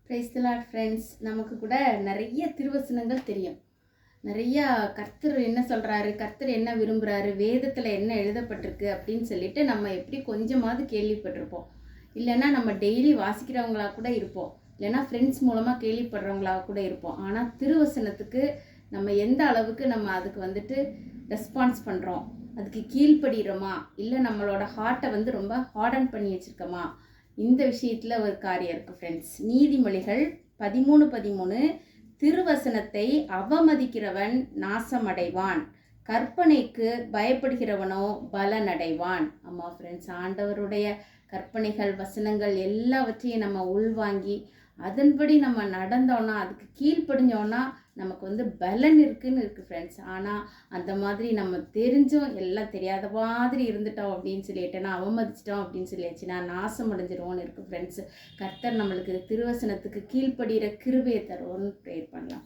Praise the Lord friends. நமக்கு கூட நிறைய திருவசனங்கள் தெரியும். நிறையா கர்த்தர் என்ன சொல்கிறாரு, கர்த்தர் என்ன விரும்புகிறாரு, வேதத்தில் என்ன எழுதப்பட்டிருக்கு அப்படின்னு சொல்லிட்டு நம்ம எப்படி கொஞ்சமாவது கேள்விப்பட்டிருப்போம். இல்லைன்னா நம்ம டெய்லி வாசிக்கிறவங்களா கூட இருப்போம், இல்லைன்னா ஃப்ரெண்ட்ஸ் மூலமாக கேள்விப்படுறவங்களா கூட இருப்போம். ஆனால் திருவசனத்துக்கு நம்ம எந்த அளவுக்கு நம்ம அதுக்கு ரெஸ்பான்ஸ் பண்ணுறோம், அதுக்கு கீழ்ப்படுகிறோமா, இல்லை நம்மளோட ஹார்ட்டை ரொம்ப ஹார்டன் பண்ணி வச்சுருக்கோமா, இந்த விஷயத்தில் ஒரு காரியம் இருக்குது ஃப்ரெண்ட்ஸ். நீதிமொழிகள் 13:13 திருவசனத்தை அவமதிக்கிறவன் நாசமடைவான், கற்பனைக்கு பயப்படுகிறவனோ பலனடைவான். ஆமாம் ஃப்ரெண்ட்ஸ், ஆண்டவருடைய கற்பனைகள் வசனங்கள் எல்லாவற்றையும் நம்ம உள்வாங்கி அதன்படி நம்ம நடந்தோன்னா, அதுக்கு கீழ்ப்படிஞ்சோன்னா நமக்கு பலன் இருக்குன்னு இருக்குது ஃப்ரெண்ட்ஸ். ஆனால் அந்த மாதிரி நம்ம தெரிஞ்சும் எல்லாம் தெரியாத மாதிரி இருந்துட்டோம் அப்படின்னு சொல்லிட்டேன்னா, அவமதிச்சிட்டோம் அப்படின்னு சொல்லியாச்சுன்னா நாசம் அடைஞ்சிருவோன்னு இருக்குது ஃப்ரெண்ட்ஸ். கர்த்தர் நம்மளுக்கு திருவசனத்துக்கு கீழ்ப்படுகிற கிருபையை தருவோன்னு ப்ரேயர் பண்ணலாம்.